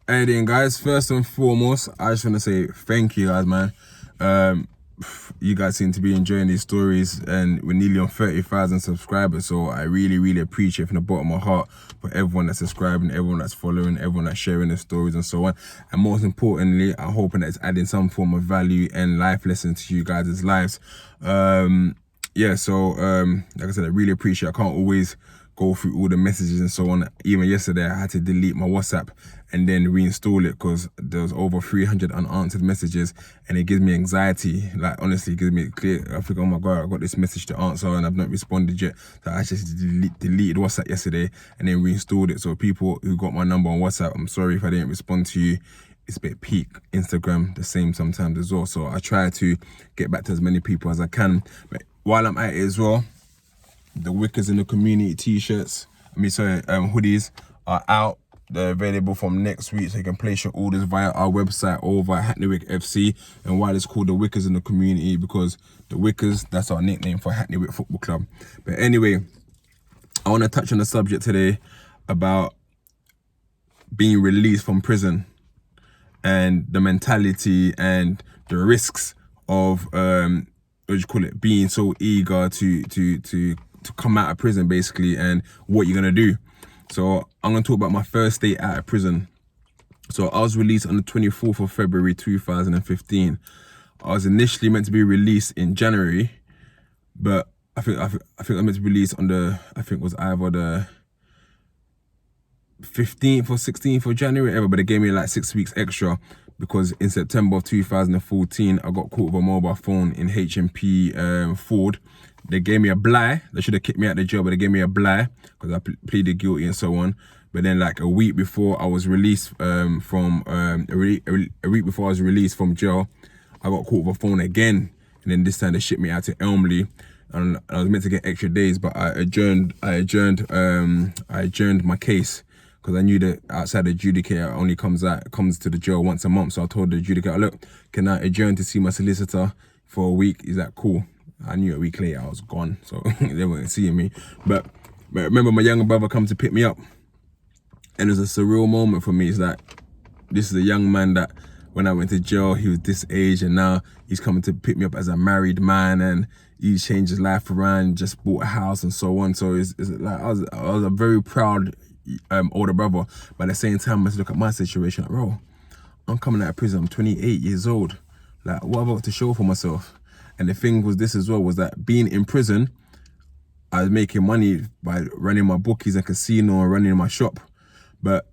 Hey then guys, first and foremost, I just want to say thank you guys, man. You guys seem to be enjoying these stories and we're nearly on 30,000 subscribers, so I really appreciate from the bottom of my heart for everyone that's subscribing, everyone that's following, everyone that's sharing the stories and so on. And most importantly, I'm hoping that it's adding some form of value and life lessons to you guys' lives. Like I said, I really appreciate it. I can't always go through all the messages and so on. Even yesterday, I had to delete my WhatsApp and then reinstall it because there was over 300 unanswered messages, and it gives me anxiety. Like, honestly, it gives me clear. I think, oh my God, I got this message to answer and I've not responded yet. So I just deleted WhatsApp yesterday and then reinstalled it. So people who got my number on WhatsApp, I'm sorry if I didn't respond to you. It's a bit peak. Instagram, the same sometimes as well. So I try to get back to as many people as I can. But while I'm at it as well, the Wickers in the Community t-shirts, hoodies are out. They're available from next week, so you can place your orders via our website or via Hackney Wick FC. And why it's called the Wickers in the Community, because the Wickers, that's our nickname for Hackney Wick Football Club. But anyway, I want to touch on the subject today about being released from prison and the mentality and the risks of being so eager to come out of prison, basically, and what you're gonna do. So I'm gonna talk about my first day out of prison. So I was released on the 24th of February 2015. I was initially meant to be released in January, but I think I meant to be released on the, I think it was either the 15th or 16th of January, but they gave me like 6 weeks extra because in September of 2014, I got caught with a mobile phone in HMP Ford. They gave me a bly. They should have kicked me out of the jail, but they gave me a bly because I pleaded guilty and so on. But then, like a week before I was released a week before I was released from jail, I got caught with a phone again. And then this time they shipped me out to Elmley, and I was meant to get extra days, but I adjourned my case because I knew that outside the adjudicator only comes to the jail once a month. So I told the adjudicator, look, can I adjourn to see my solicitor for a week? Is that cool? I knew a week later I was gone, so they weren't seeing me. But remember, my younger brother come to pick me up, and it was a surreal moment for me. It's like, this is a young man that when I went to jail, he was this age, and now he's coming to pick me up as a married man, and he's changed his life around, just bought a house and so on. So it's like I was a very proud older brother, but at the same time, I look at my situation, like, bro, I'm coming out of prison, I'm 28 years old. Like, what have I got to show for myself? And the thing was this as well, was that being in prison, I was making money by running my bookies and casino and running my shop. But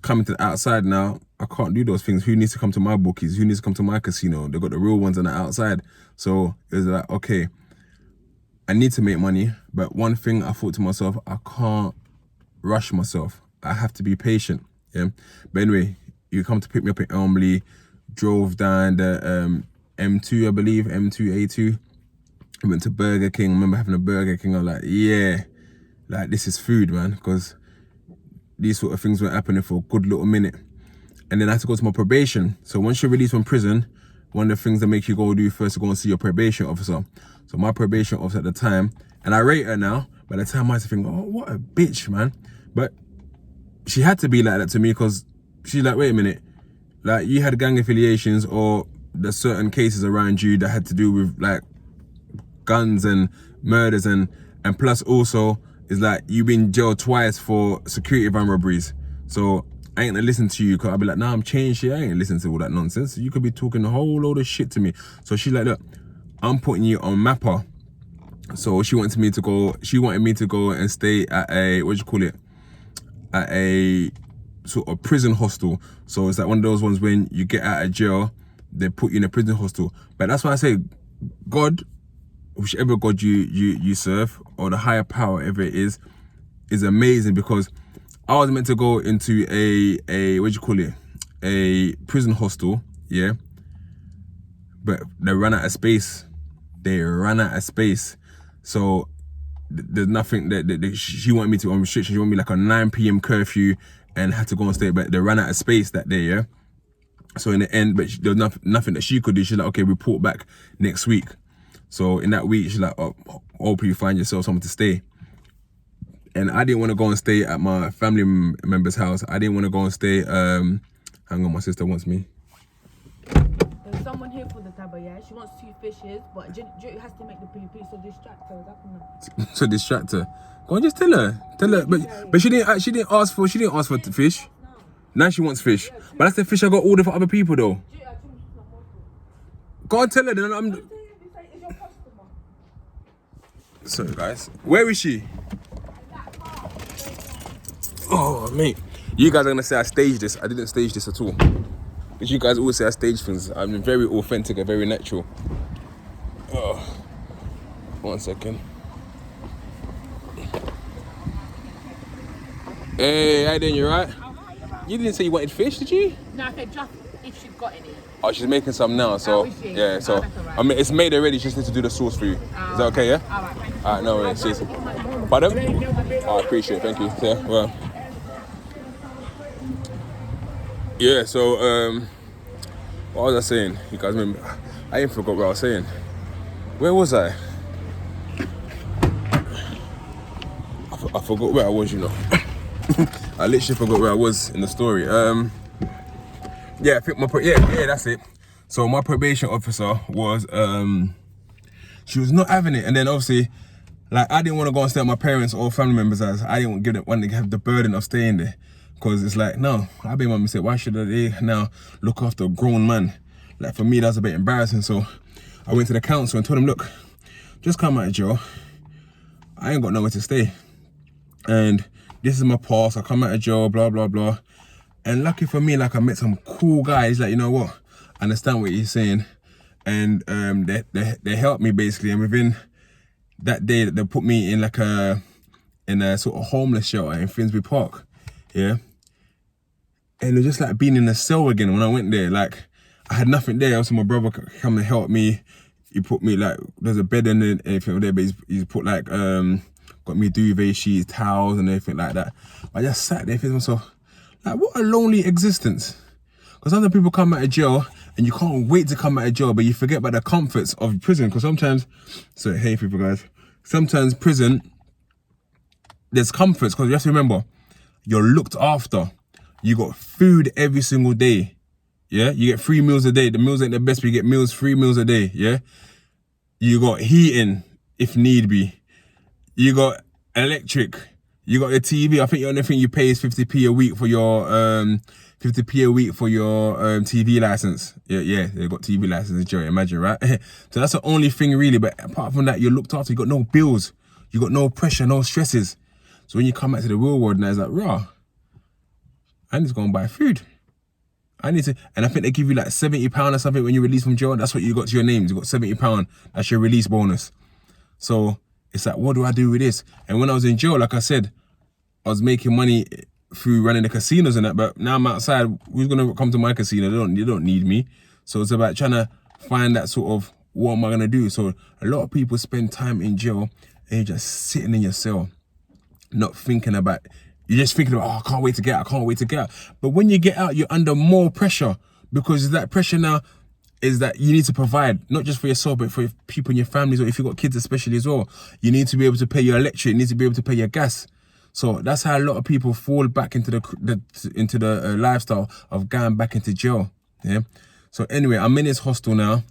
coming to the outside now, I can't do those things. Who needs to come to my bookies? Who needs to come to my casino? They've got the real ones on the outside. So it was like, okay, I need to make money. But one thing I thought to myself, I can't rush myself. I have to be patient. Yeah. But anyway, you come to pick me up in Elmley, drove down the M2, I believe, M2A2. I went to Burger King. I remember having a Burger King. I was like, yeah, like, this is food, man, because these sort of things were happening for a good little minute. And then I had to go to my probation. So once you're released from prison, one of the things that make you go do first is go and see your probation officer. So my probation officer at the time, and I rate her now, but at the time I used to think, oh, what a bitch, man. But she had to be like that to me because she's like, wait a minute, like, you had gang affiliations, or there's certain cases around you that had to do with like guns and murders, and plus also is like you've been jailed twice for security van robberies. So I ain't gonna listen to you, because I'll be like, nah, I'm changed here. I ain't listen to all that nonsense. You could be talking a whole load of shit to me. So she's like, look, I'm putting you on Mapper. So she wanted me to go and stay at a, at a sort of prison hostel. So it's like one of those ones when you get out of jail, they put you in a prison hostel. But that's why I say, God, whichever God you serve, or the higher power, whatever it is amazing, because I was meant to go into a prison hostel, yeah, but they ran out of space. So there's nothing that she wanted me to on restrictions. She wanted me like a 9 p.m. curfew and had to go and stay, but they ran out of space that day, yeah. So in the end, but there was nothing that she could do. She's like, okay, report back next week. So in that week, she's like, oh, hope you find yourself somewhere to stay. and I didn't want to go and stay at my family member's house. I didn't want to go and stay. Hang on, my sister wants me. There's someone here for the taba, yeah? She wants 2 fishes, but Judy has to make the PP, so distract her. So distract her. Go on, just tell her. But she didn't ask for fish. Now she wants fish. But that's the fish I got ordered for other people though. Go on, tell her then. Sorry guys. Where is she? Oh mate. You guys are gonna say I staged this. I didn't stage this at all. Because you guys always say I stage things. I've been very authentic and very natural. Oh. 1 second. Hey, how you doing? You right? You didn't say you wanted fish, did you? No, I said just if she's got any. Oh, she's making some now, so yeah. So I mean, it's made already. She just needs to do the sauce for you. Is that okay? Yeah. All right. All right. No worries. Cheers. Pardon? Oh, I appreciate it. Thank you. Yeah. Well. Yeah. So what was I saying? You guys remember? I even forgot what I was saying. Where was I? I forgot where I was. You know. I literally forgot where I was in the story. Yeah, I think yeah, that's it. So my probation officer was, she was not having it, and then obviously, like I didn't want to go and stay at my parents' or family members' house. I didn't want to have the burden of staying there, because it's like, no, I made my mistake. Why should they now look after a grown man? Like for me, that's a bit embarrassing. So I went to the council and told them, look, just come out of jail. I ain't got nowhere to stay, and this is my past. I come out of jail, blah blah blah. And lucky for me, like I met some cool guys. Like, you know what? I understand what you're saying, and they helped me basically. And within that day, they put me in like a sort of homeless shelter in Finsbury Park, yeah. And it was just like being in a cell again when I went there. Like I had nothing there. Also, my brother come and help me. He put me like there's a bed in it, everything there, but he's put like got me duvet sheets, towels, and everything like that. I just sat there thinking to myself, like, what a lonely existence. Because sometimes people come out of jail and you can't wait to come out of jail, but you forget about the comforts of prison. Because sometimes, so hey people guys, sometimes prison, there's comforts, because you have to remember, you're looked after. You got food every single day. Yeah, you get 3 meals a day. The meals ain't the best, but you get 3 meals a day. Yeah, you got heating if need be. You got electric. You got your TV. I think the only thing you pay is 50p a week for your 50p a week for your TV license. Yeah, they got TV license in Joey, imagine, right? So that's the only thing really. But apart from that, you're looked after. You got no bills. You got no pressure, no stresses. So when you come back to the real world now, it's like, rah, I need to go and buy food. I need to, and I think they give you like £70 or something when you release from jail. That's what you got to your name. You got £70. That's your release bonus. So it's like, what do I do with this? And when I was in jail, like I said, I was making money through running the casinos and that, but now I'm outside. Who's gonna come to my casino? They don't need me. So it's about trying to find that sort of, what am I gonna do? So a lot of people spend time in jail and you're just sitting in your cell, not thinking about, you're just thinking about, oh, I can't wait to get out, I can't wait to get out. But when you get out, you're under more pressure, because that pressure now is that you need to provide, not just for yourself, but for your people in your families, or if you've got kids especially as well. You need to be able to pay your electric, you need to be able to pay your gas. So that's how a lot of people fall back into the lifestyle of going back into jail. Yeah. So anyway, I'm in this hostel now,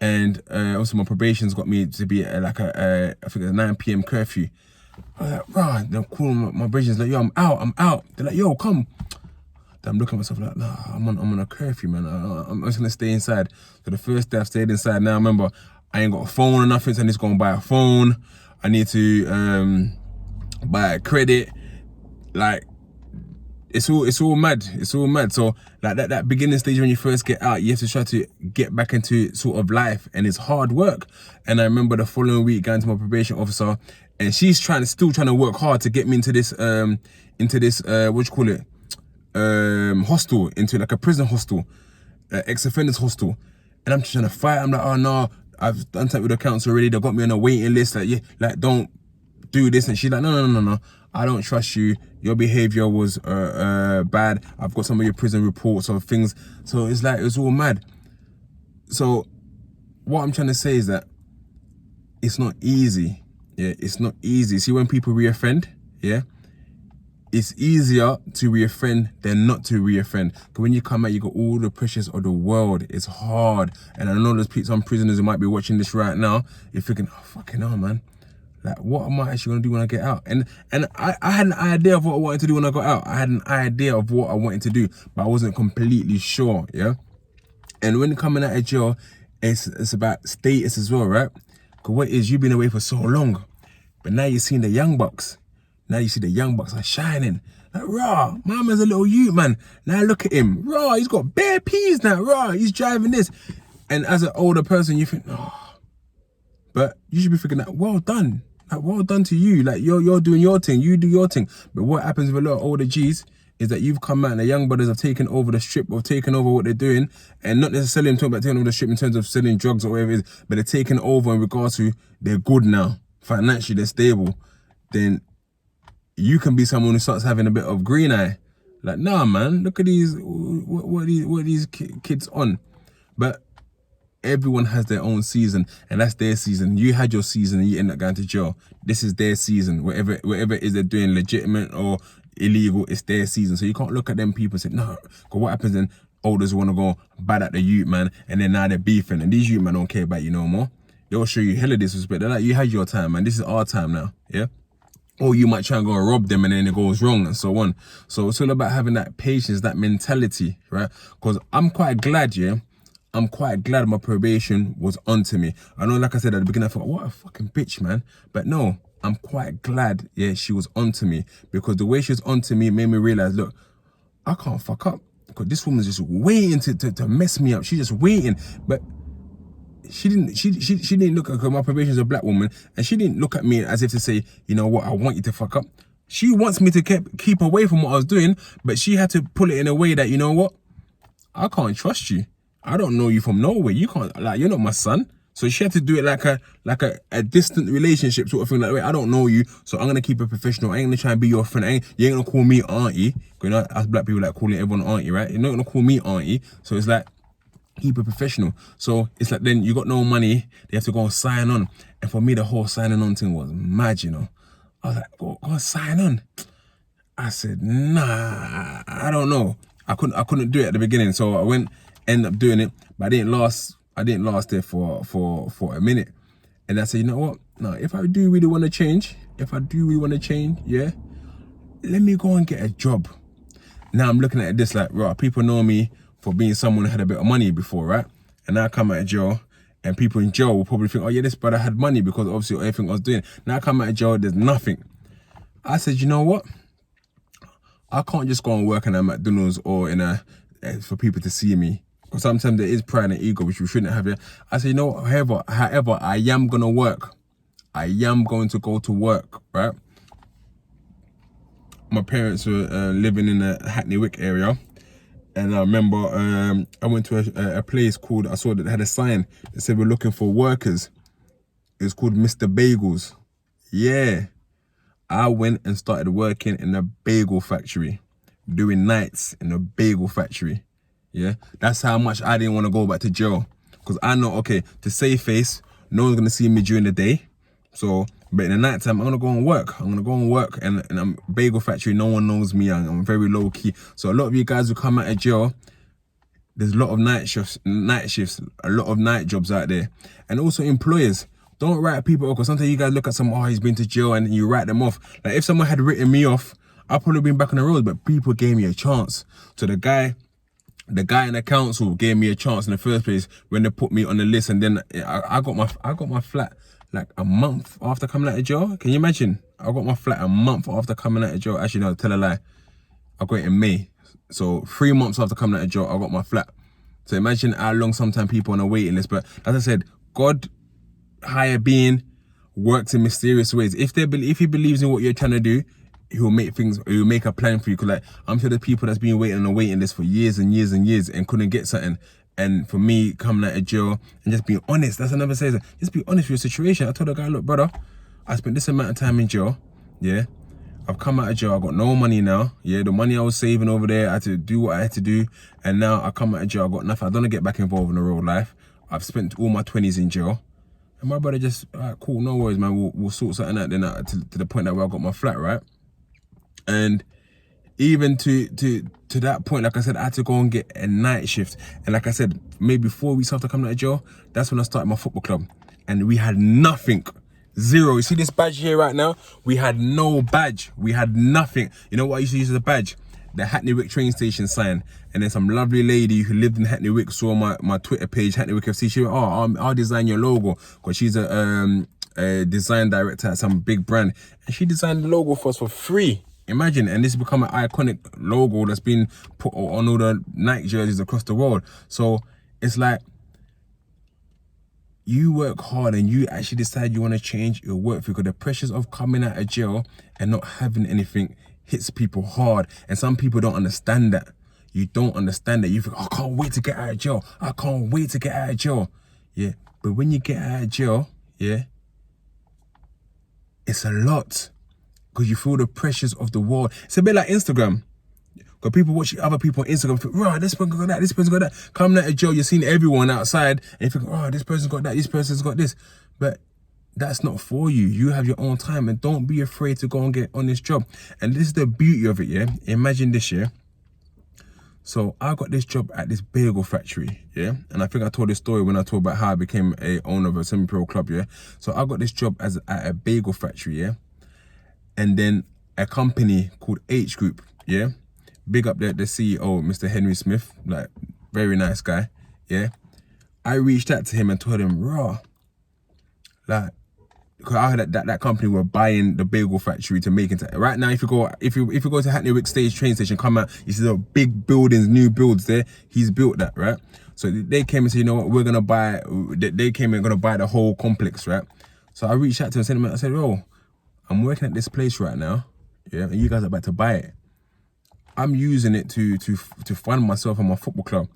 and also my probation's got me to be at like I think a 9 p.m. curfew. I was like, right, they're calling my probation's like, yo, I'm out. They're like, yo, come. I'm looking at myself like, nah, I'm on a curfew, man. I'm just gonna stay inside. So the first day I've stayed inside. Now remember, I ain't got a phone or nothing, so I need to go and buy a phone. I need to buy a credit. Like, it's all mad. It's all mad. So like that beginning stage when you first get out, you have to try to get back into sort of life, and it's hard work. And I remember the following week going to my probation officer, and she's still trying to work hard to get me into this what you call it, hostel, into like a prison hostel, ex-offenders hostel. And I'm just trying to fight. I'm like, oh no, I've done that with the council already. They got me on a waiting list. Like, yeah, like don't do this. And she's like, no. I don't trust you. Your behavior was bad. I've got some of your prison reports of things. So it's like, it's all mad. So what I'm trying to say is that it's not easy. Yeah, it's not easy. See, when people reoffend, yeah, it's easier to reoffend than not to reoffend. Because when you come out, you got all the pressures of the world. It's hard. And I know there's some prisoners who might be watching this right now. You're thinking, oh, fucking hell, man. Like, what am I actually going to do when I get out? And I had an idea of what I wanted to do when I got out. I had an idea of what I wanted to do, but I wasn't completely sure, yeah? And when coming out of jail, it's about status as well, right? Because what is, you've been away for so long, but now you've seen the young bucks. Now you see the young bucks are shining. Like, raw, my man's a little youth, man. Now look at him. Raw, he's got bare peas now. Raw, he's driving this. And as an older person, you think, oh. But you should be thinking, like, well done. Like, well done to you. Like, you're doing your thing. You do your thing. But what happens with a lot of older G's is that you've come out and the young brothers have taken over the strip, or taken over what they're doing. And not necessarily I'm talking about taking over the strip in terms of selling drugs or whatever it is, but they're taking over in regards to they're good now. Financially, they're stable. Then you can be someone who starts having a bit of green eye. Like, nah, man, look at these, what are these kids on? But everyone has their own season, and that's their season. You had your season and you end up going to jail. This is their season. Whatever it is they're doing, legitimate or illegal, it's their season. So you can't look at them people and say, no, because what happens then, olders want to go bad at the youth, man, and then now they're beefing, and these youth, man, don't care about you no more. They'll show you hella disrespect. They're like, you had your time, man. This is our time now, yeah? Or you might try and go and rob them and then it goes wrong and so on. So it's all about having that patience, that mentality, right? Because I'm quite glad, yeah? I'm quite glad my probation was onto me. I know, like I said at the beginning, I thought, what a fucking bitch, man. But no, I'm quite glad, yeah, she was onto me. Because the way she was onto me made me realize, look, I can't fuck up. Because this woman's just waiting to mess me up. She's just waiting. But she didn't look at, my probation is a black woman, and she didn't look at me as if to say, you know what, I want you to fuck up. She wants me to keep away from what I was doing, but she had to pull it in a way that, you know what, I can't trust you. I don't know you from nowhere. You can't, like, you're not my son. So she had to do it like a distant relationship sort of thing. Like, wait, I don't know you, so I'm gonna keep it professional. I ain't gonna try and be your friend. You ain't gonna call me auntie. You know, us black people like calling everyone auntie, right? You're not gonna call me auntie. So it's like, keep it professional. So it's like, then you got no money, they have to go and sign on. And for me, the whole signing on thing was mad, you know. I was like, go and sign on. I said, nah, I don't know. I couldn't do it at the beginning, so I ended up doing it, but I didn't last there for a minute. And I said, you know what? No, if I do really want to change, yeah, let me go and get a job. Now I'm looking at this like, right, people know me for being someone who had a bit of money before, right? And now I come out of jail, and people in jail will probably think, oh yeah, this brother had money because obviously everything I was doing. Now I come out of jail, there's nothing. I said, you know what? I can't just go and work in a McDonald's or for people to see me. Because sometimes there is pride and ego, which we shouldn't have. I said, you know what, however, I am going to work. I am going to go to work, right? My parents were living in the Hackney Wick area. And I remember I went to a place called, I saw that they had a sign that said we're looking for workers. It's called Mr. Bagels. Yeah. I went and started working in a bagel factory, doing nights in a bagel factory. Yeah. That's how much I didn't want to go back to jail. Because I know, okay, to save face, no one's going to see me during the day. So, but in the night time, I'm going to go and work. And I'm bagel factory, no one knows me. I'm very low key. So a lot of you guys who come out of jail, there's a lot of night shifts, a lot of night jobs out there. And also employers, don't write people off, because sometimes you guys look at someone, oh, he's been to jail, and you write them off. Like, if someone had written me off, I'd probably been back on the road, but people gave me a chance. So the guy in the council gave me a chance in the first place when they put me on the list, and then I got my flat like a month after coming out of jail. Can you imagine? I got my flat a month after coming out of jail. Actually, no, tell a lie. I got it in May. So 3 months after coming out of jail, I got my flat. So imagine how long sometimes people on a waiting list. But as I said, God, higher being, works in mysterious ways. If he believes in what you're trying to do, he'll make a plan for you. Cause like, I'm sure there's people that's been waiting on a waiting list for years and years and years and couldn't get something. And for me, coming out of jail and just being honest, that's another says, just be honest with your situation. I told the guy, look, brother, I spent this amount of time in jail, yeah. I've come out of jail, I got no money now, yeah. The money I was saving over there, I had to do what I had to do. And now I come out of jail, I got nothing. I don't want to get back involved in the real life. I've spent all my 20s in jail. And my brother just, all right, cool, no worries, man. We'll sort something out then to the point that where I got my flat, right? And even to that point, like I said, I had to go and get a night shift. And like I said, maybe 4 weeks after coming out of jail, that's when I started my football club. And we had nothing. Zero. You see this badge here right now? We had no badge. We had nothing. You know what I used to use as a badge? The Hackney Wick train station sign. And then some lovely lady who lived in Hackney Wick saw my Twitter page, Hackney Wick FC. She went, oh, I'll design your logo. Because she's a design director at some big brand. And she designed the logo for us for free. Imagine. And this has become an iconic logo that's been put on all the Nike jerseys across the world. So it's like, you work hard and you actually decide you want to change your work, because the pressures of coming out of jail and not having anything hits people hard. And some people don't understand that. You don't understand that. You think, oh, I can't wait to get out of jail. I can't wait to get out of jail. Yeah. But when you get out of jail, yeah, it's a lot, because you feel the pressures of the world. It's a bit like Instagram. Because people watch other people on Instagram, think, right, this person got that, this person got that. Coming out of jail, you're seeing everyone outside, and you think, oh, this person's got that, this person's got this. But that's not for you. You have your own time, and don't be afraid to go and get on this job. And this is the beauty of it, yeah? Imagine this, yeah? So I got this job at this bagel factory, yeah? And I think I told this story when I talked about how I became a owner of a semi-pro club, yeah? So I got this job at a bagel factory, yeah? And then a company called H Group, yeah? Big up the CEO, Mr. Henry Smith, like, very nice guy, yeah? I reached out to him and told him, raw, like, because I heard that company were buying the bagel factory to make it. Right now, if you go to Hackney Wick train station, come out, you see the big buildings, new builds there. He's built that, right? So they came and said, you know what, we're gonna buy. They came and gonna buy the whole complex, right? So I reached out to him and sent him. I said, oh, I'm working at this place right now, yeah, and you guys are about to buy it. I'm using it to fund myself and my football club.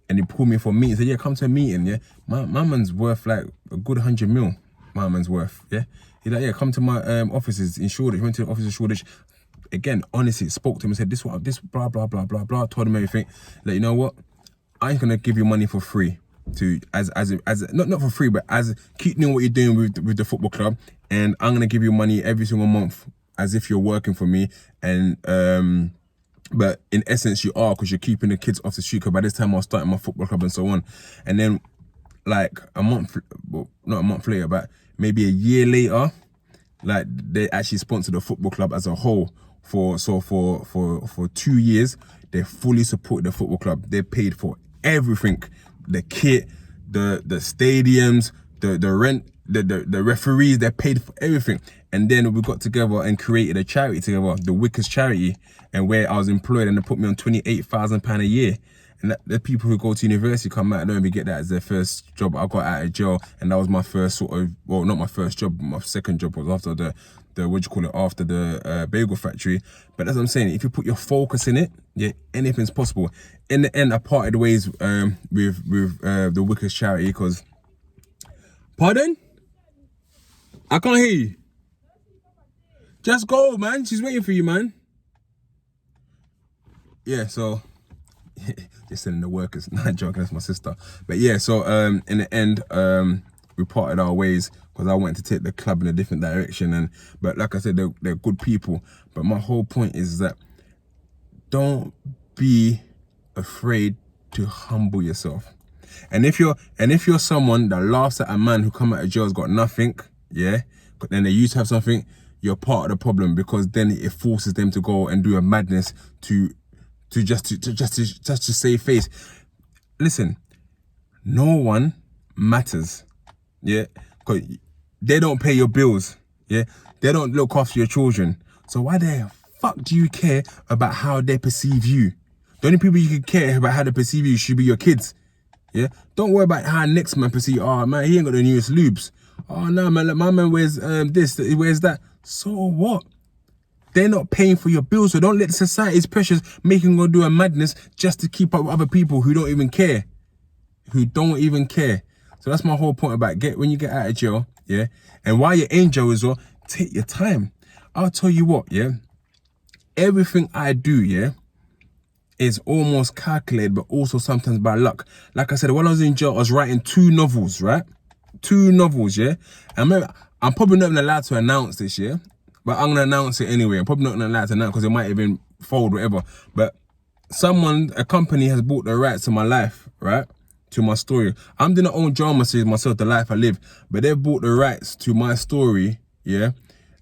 And he pulled me for a meeting. He said, yeah, come to a meeting, yeah? My man's worth like a good 100 mil. My man's worth, yeah? He's like, yeah, come to my offices in Shoreditch. Went to the office in Shoreditch. Again, honestly, spoke to him and said, this blah, blah, blah, blah, blah. Told him everything. Like, you know what? I ain't gonna give you money for free. Not for free, but as keep doing what you're doing with the football club. And I'm gonna give you money every single month as if you're working for me. And but in essence you are, because you're keeping the kids off the street. Because by this time I was starting my football club and so on. And then like a month, well, not a month later, but maybe a year later, like they actually sponsored the football club as a whole for 2 years. They fully support the football club. They paid for everything, the kit, the stadiums, the rent, the referees. They paid for everything. And then we got together and created a charity together, the Wickers charity, and where I was employed, and they put me on £28,000 a year. And the people who go to university come out and don't even get that as their first job. I got out of jail, and that was my first sort of, well, not my first job, but my second job was after the after the bagel factory. But as I'm saying, if you put your focus in it, yeah, anything's possible. In the end, I parted ways with the Wickers charity, because, pardon? I can't hear you. Just go, man. She's waiting for you, man. Yeah, so just sending the workers. Not joking, that's my sister. But yeah, so in the end, we parted our ways, because I went to take the club in a different direction. But like I said, they're good people. But my whole point is that don't be afraid to humble yourself. And if you're someone that laughs at a man who come out of jail has got nothing, yeah, but then they used to have something, you're part of the problem, because then it forces them to go and do a madness to save face. Listen, no one matters, yeah, because they don't pay your bills, yeah, they don't look after your children. So why the fuck do you care about how they perceive you? The only people you can care about how they perceive you should be your kids, yeah. Don't worry about how next man perceive. Oh man, he ain't got the newest lubes. Oh no man, like, my man wears this, he wears that. So what? They're not paying for your bills, so don't let society's pressures make them go do a madness just to keep up with other people who don't even care. So that's my whole point about when you get out of jail, yeah? And while you're in jail as well, take your time. I'll tell you what, yeah? Everything I do, yeah, is almost calculated, but also sometimes by luck. Like I said, while I was in jail, I was writing 2 novels, right? 2 novels, yeah? And remember, I'm probably not even allowed to announce this, yeah? but I'm gonna announce it anyway. I'm probably not gonna announce it now because it might even fold, whatever. But a company has bought the rights to my life, right? To my story. I'm doing my own drama series myself, The Life I Live, but they've bought the rights to my story, yeah?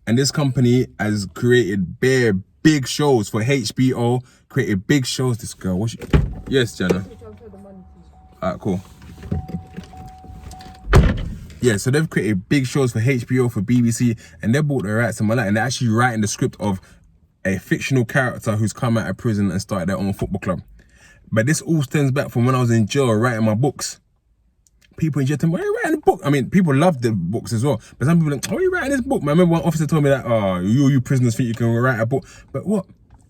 And this company has created bare big shows for HBO, created big shows. This girl, what's she? Yes, Jenna. Alright, cool. Yeah, so they've created big shows for HBO, for BBC, and they bought the rights to my life, and they're actually writing the script of a fictional character who's come out of prison and started their own football club. But this all stems back from when I was in jail writing my books. People in jail tell me, why are you writing a book? I mean, people love the books as well. But some people are like, why are you writing this book? Man, I remember one officer told me that, oh, you prisoners think you can write a book. But what?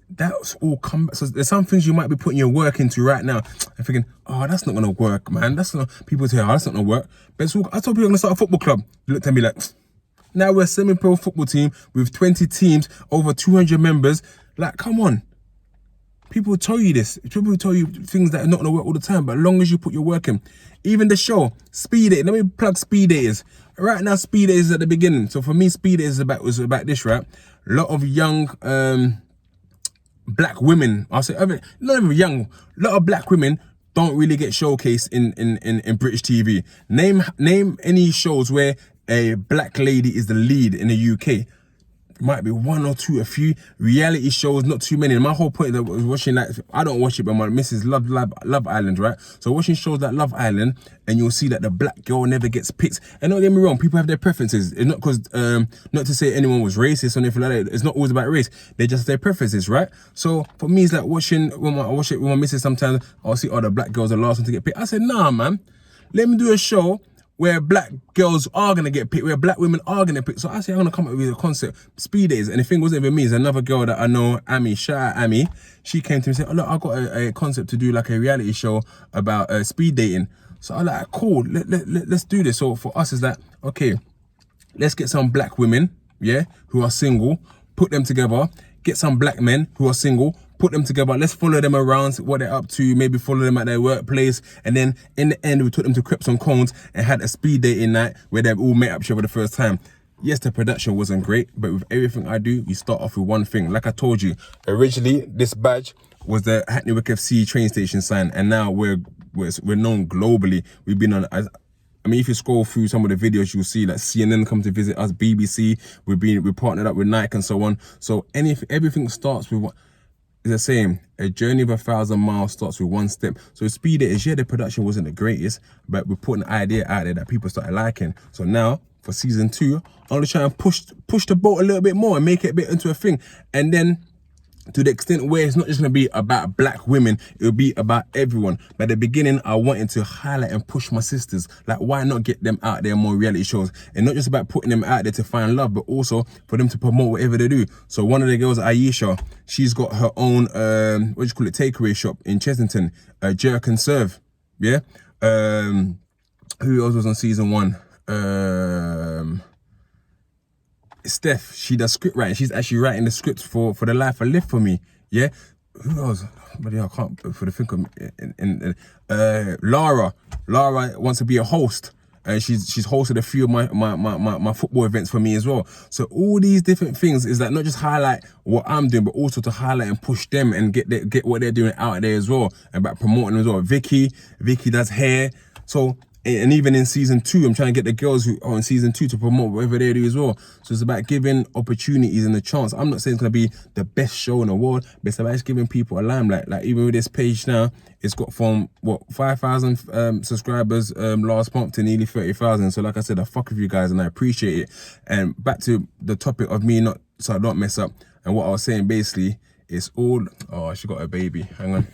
That's all come back. So there's some things you might be putting your work into right now and thinking, oh, that's not going to work, man. That's not, people say, oh, that's not going to work. But it's all, I told people I'm going to start a football club. They looked at me like, now we're a semi-pro football team with 20 teams, over 200 members. Like, come on. People tell you this. People tell you things that are not going to work all the time, but as long as you put your work in. Even the show, Speed Date. Let me plug Speed Daters. Right now, Speed Date is at the beginning. So for me, Speed Date was about this, right? A lot of young black women. I'll say, not even young. A lot of black women don't really get showcased in British TV. Name any shows where a black lady is the lead in the UK. Might be one or two, a few reality shows, not too many. And my whole point that was watching, like, I don't watch it, but my missus loves Love Island, right? So watching shows like Love Island, and you'll see that the black girl never gets picked. And don't get me wrong, people have their preferences. It's not because, not to say anyone was racist or anything like that. It's not always about race. They're just their preferences, right? So for me, it's like watching, when I watch it with my missus, sometimes I'll see, oh, the black girls are the last one to get picked. I said, nah, man, let me do a show where black girls are going to get picked, where black women are going to pick. So I say I'm going to come up with a concept, Speed Days. And the thing wasn't even me, it's another girl that I know, Amy, shout out Amy. She came to me and said, oh, look, I got a concept to do like a reality show about speed dating. So I'm like, cool, let's do this. So for us, is that, okay, let's get some black women, yeah, who are single, put them together, get some black men who are single, put them together, let's follow them around, what they're up to, maybe follow them at their workplace, and then in the end, we took them to Crips and Cones and had a speed dating night where they all met up for the first time. Yes, the production wasn't great, but with everything I do, you start off with one thing. Like I told you, originally, this badge was the Hackney Wick FC train station sign, and now we're known globally. We've been on, I mean, if you scroll through some of the videos, you'll see like CNN come to visit us, BBC, we partnered up with Nike and so on. So everything starts with what is the same. A journey of 1,000 miles starts with one step. So Speed It is, yeah, the production wasn't the greatest, but we put an idea out there that people started liking. So now for season 2, I'm gonna try and push the boat a little bit more and make it a bit into a thing. And then to the extent where it's not just going to be about black women, it'll be about everyone. But at the beginning, I wanted to highlight and push my sisters. Like, why not get them out there more reality shows? And not just about putting them out there to find love, but also for them to promote whatever they do. So one of the girls, Aisha, she's got her own, takeaway shop in Chessington, Jerk and Serve. Yeah? Who else was on season 1? Steph, she does script writing. She's actually writing the scripts for The Life I Live for me. Yeah. Who else? But yeah, I can't for the think of Lara. Lara wants to be a host. And she's hosted a few of my football events for me as well. So all these different things is that not just highlight what I'm doing, but also to highlight and push them and get what they're doing out there as well. And about promoting them as well. Vicky does hair. So, and even in season 2, I'm trying to get the girls who are in season 2 to promote whatever they do as well. So it's about giving opportunities and a chance. I'm not saying it's going to be the best show in the world, but it's about just giving people a limelight. Like even with this page now, it's got from, 5,000 subscribers last month to nearly 30,000. So like I said, I fuck with you guys and I appreciate it. And back to the topic of me so I don't mess up. And what I was saying basically, it's all, oh, she got a baby. Hang on.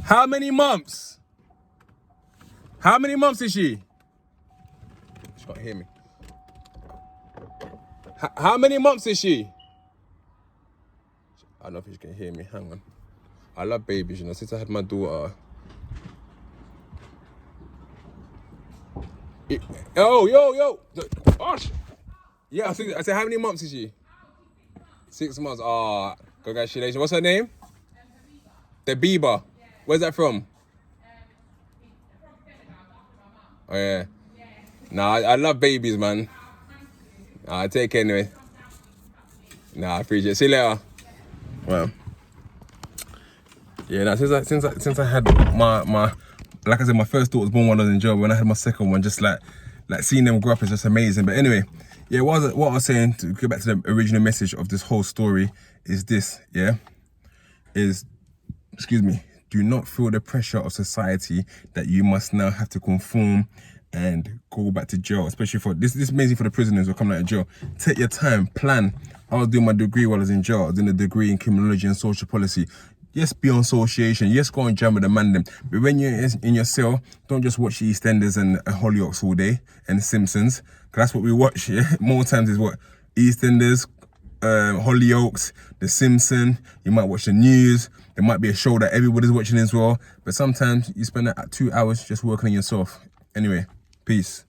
How many months? How many months is she? She can't hear me. How many months is she? I don't know if she can hear me. Hang on. I love babies, you know. Since I had my daughter. Yo. Gosh. Yeah, I said, how many months is she? 6 months. Ah, congratulations. What's her name? The Bieber. Where's that from? Oh yeah. Nah, I love babies, man. I take care anyway. Nah, I appreciate it. See you later. Well, yeah, nah, since I had my like I said, my first daughter was born when I was in jail. When I had my second one, just like seeing them grow up is just amazing. But anyway, yeah, what I was saying, to go back to the original message of this whole story, is this, yeah, is, excuse me, do not feel the pressure of society that you must now have to conform and go back to jail, especially for this is mainly for the prisoners who are coming out of jail. Take your time, plan. I was doing my degree while I was in jail. I was doing a degree in criminology and social policy. Yes, be on association. Yes, go and jam with the man them. But when you're in your cell, don't just watch EastEnders and Hollyoaks all day and Simpsons. Because that's what we watch, yeah? More times is what? EastEnders, Hollyoaks, The Simpsons. You might watch the news. There might be a show that everybody's watching as well. But sometimes you spend 2 hours just working on yourself. Anyway, peace.